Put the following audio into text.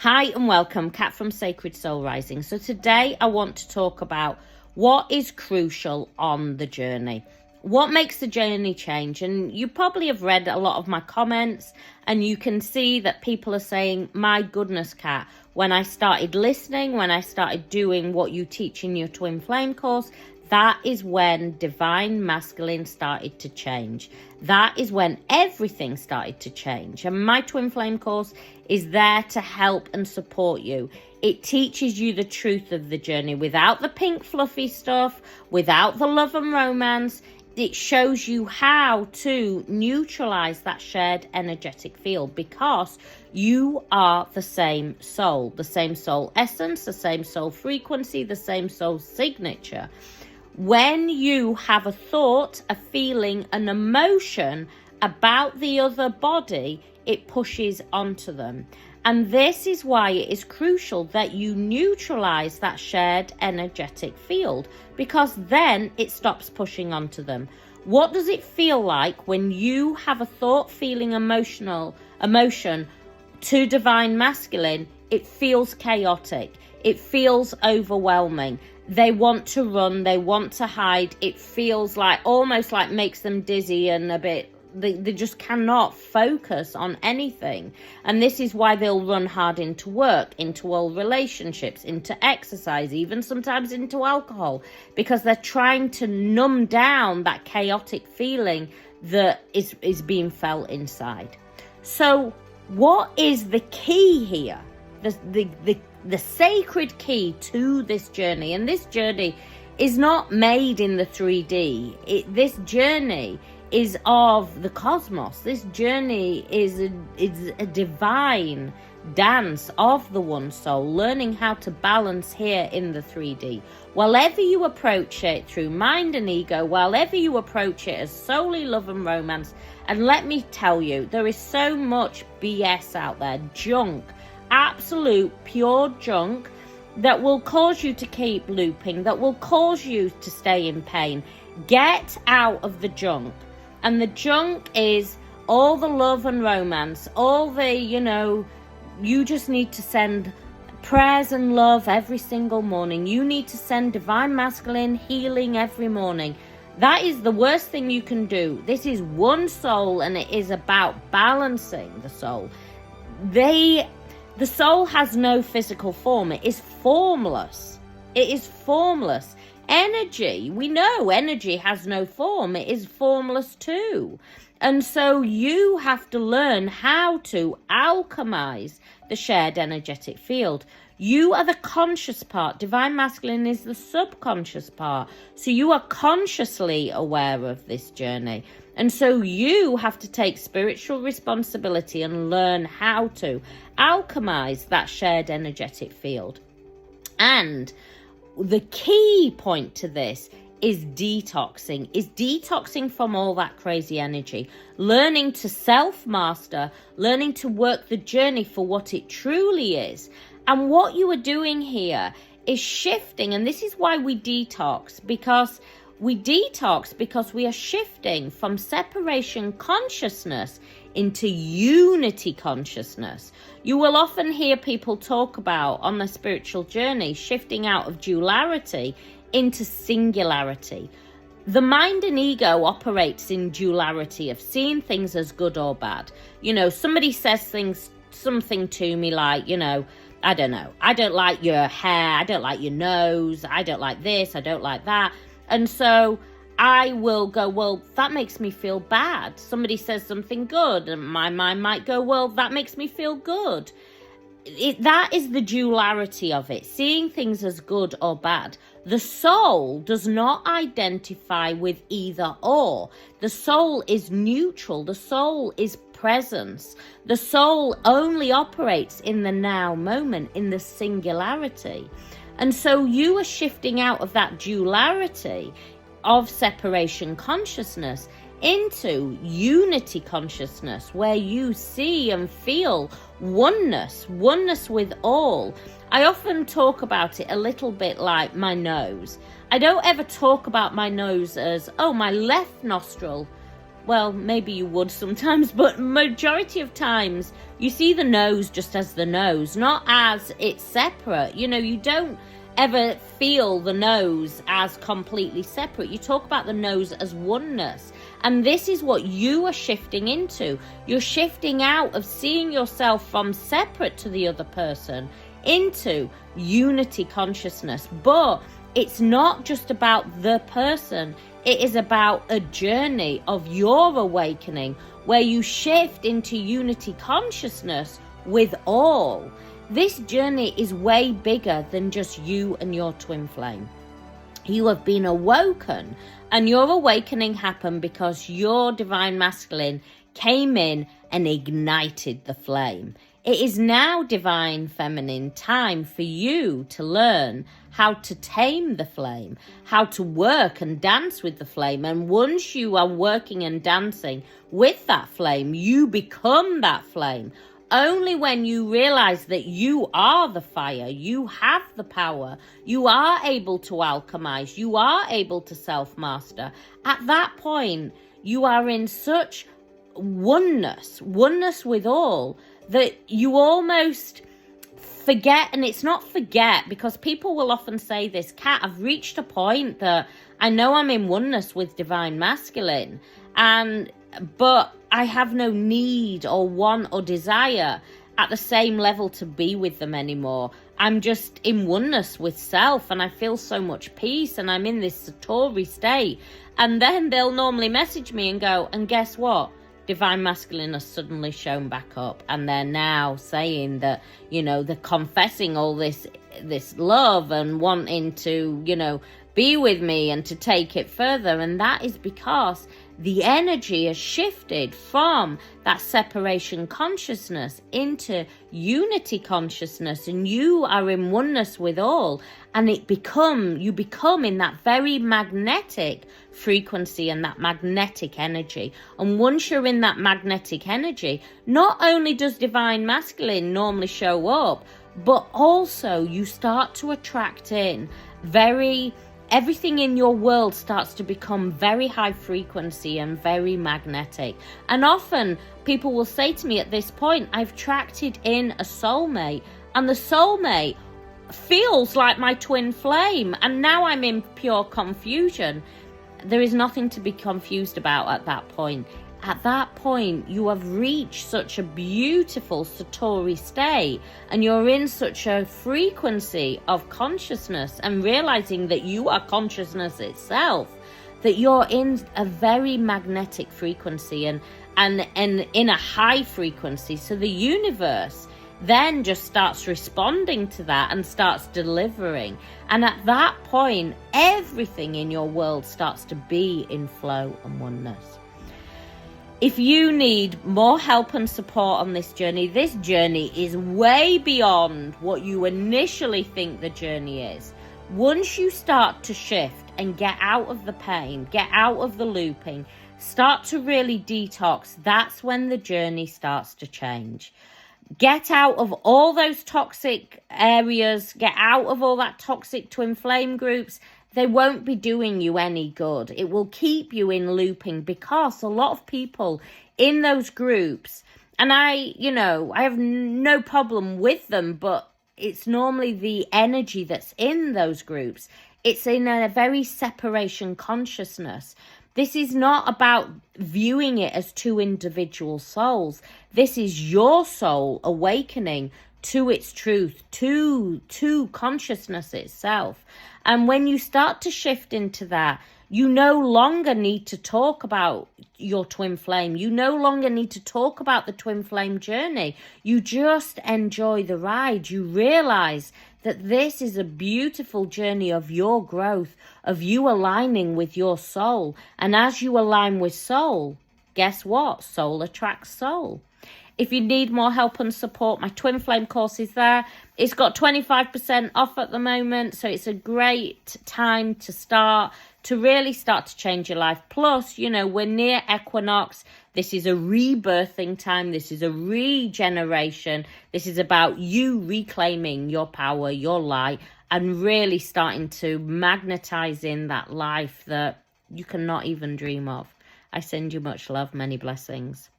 Hi and welcome, Kat from Sacred Soul Rising. So today I want to talk about what is crucial on the journey. What makes the journey change? And you probably have read a lot of my comments and you can see that people are saying, my goodness, Kat, when I started listening, when I started doing what you teach in your Twin Flame course, that is when Divine Masculine started to change. That is when everything started to change. And my Twin Flame course is there to help and support you. It teaches you the truth of the journey without the pink fluffy stuff, without the love and romance. It shows you how to neutralize that shared energetic field, because you are the same soul essence, the same soul frequency, the same soul signature. When you have a thought, a feeling, an emotion about the other body, it pushes onto them. And this is why it is crucial that you neutralize that shared energetic field, because then it stops pushing onto them. What does it feel like when you have a thought, feeling, emotion to Divine Masculine? It feels chaotic. It feels overwhelming. They want to run, they want to hide. It feels like, almost like makes them dizzy and a bit, they just cannot focus on anything. And this is why they'll run hard into work, into old relationships, into exercise, even sometimes into alcohol, because they're trying to numb down that chaotic feeling that is being felt inside. So what is the key here? The sacred key to this journey, and this journey is not made in the 3D. This journey is of the cosmos. This journey is a divine dance of the one soul, learning how to balance here in the 3D. Wherever you approach it through mind and ego, wherever you approach it as solely love and romance, and let me tell you, there is so much BS out there, junk, absolute pure junk that will cause you to keep looping, that will cause you to stay in pain. Get out of the junk. And the junk is all the love and romance, all the, you just need to send prayers and love every single morning. You need to send Divine Masculine healing every morning. That is the worst thing you can do. This is one soul, and it is about balancing the soul. The soul has no physical form. It is formless. It is formless. Energy, we know energy has no form. It is formless too. And so you have to learn how to alchemize the shared energetic field. You are the conscious part. Divine Masculine is the subconscious part. So you are consciously aware of this journey. And so you have to take spiritual responsibility and learn how to alchemize that shared energetic field. And the key point to this is detoxing from all that crazy energy, learning to self-master, learning to work the journey for what it truly is. And what you are doing here is shifting, and this is why we detox, because we are shifting from separation consciousness into unity consciousness. You will often hear people talk about, on their spiritual journey, shifting out of duality into singularity. The mind and ego operates in duality of seeing things as good or bad. Somebody says something to me like, I don't know, I don't like your hair, I don't like your nose, I don't like this, I don't like that. And so I will go, well, that makes me feel bad. Somebody says something good, and my mind might go, well, that makes me feel good. That is the duality of it, seeing things as good or bad. The soul does not identify with either or. The soul is neutral. The soul is presence. The soul only operates in the now moment, in the singularity. And so you are shifting out of that duality of separation consciousness into unity consciousness, where you see and feel oneness with all. I often talk about it a little bit like my nose. I don't ever talk about my nose as, oh, my left nostril well, maybe you would sometimes, but majority of times you see the nose just as the nose, not as it's separate. You don't ever feel the nose as completely separate. You talk about the nose as oneness. And this is what you are shifting into. You're shifting out of seeing yourself from separate to the other person into unity consciousness. But it's not just about the person. It is about a journey of your awakening where you shift into unity consciousness with all. This journey is way bigger than just you and your twin flame. You have been awoken, and your awakening happened because your divine masculine came in and ignited the flame. It is now divine feminine time for you to learn how to tame the flame, how to work and dance with the flame. And once you are working and dancing with that flame, you become that flame. Only when you realize that you are the fire, you have the power, you are able to alchemize, you are able to self-master. At that point, you are in such oneness with all, that you almost forget. And it's not forget, because people will often say this, Kat, I've reached a point that I know I'm in oneness with divine masculine, but I have no need or want or desire at the same level to be with them anymore. I'm just in oneness with self, and I feel so much peace, and I'm in this Satori state. And then they'll normally message me and go, and guess what? Divine masculine has suddenly shown back up, and they're now saying that, they're confessing all this love and wanting to, be with me and to take it further. And that is because the energy has shifted from that separation consciousness into unity consciousness, and you are in oneness with all, and you become in that very magnetic frequency and that magnetic energy. And once you're in that magnetic energy, not only does divine masculine normally show up, but also you start to attract in everything in your world starts to become very high frequency and very magnetic. And often people will say to me at this point, I've attracted in a soulmate, and the soulmate feels like my twin flame, and now I'm in pure confusion. There is nothing to be confused about at that point. At that point, you have reached such a beautiful Satori state, and you're in such a frequency of consciousness and realizing that you are consciousness itself, that you're in a very magnetic frequency and in a high frequency. So the universe then just starts responding to that and starts delivering. And at that point, everything in your world starts to be in flow and oneness. If you need more help and support on this journey is way beyond what you initially think the journey is. Once you start to shift and get out of the pain, get out of the looping, start to really detox, that's when the journey starts to change. Get out of all those toxic areas, get out of all that toxic twin flame groups. They won't be doing you any good. It will keep you in looping, because a lot of people in those groups, and I have no problem with them, but it's normally the energy that's in those groups. It's in a very separation consciousness. This is not about viewing it as two individual souls. This is your soul awakening to its truth, to consciousness itself. And when you start to shift into that, you no longer need to talk about your twin flame. You no longer need to talk about the twin flame journey. You just enjoy the ride. You realize that this is a beautiful journey of your growth, of you aligning with your soul. And as you align with soul, guess what? Soul attracts soul. If you need more help and support, my Twin Flame course is there. It's got 25% off at the moment, so it's a great time to really start to change your life. Plus, we're near equinox. This is a rebirthing time. This is a regeneration. This is about you reclaiming your power, your light, and really starting to magnetize in that life that you cannot even dream of. I send you much love, many blessings.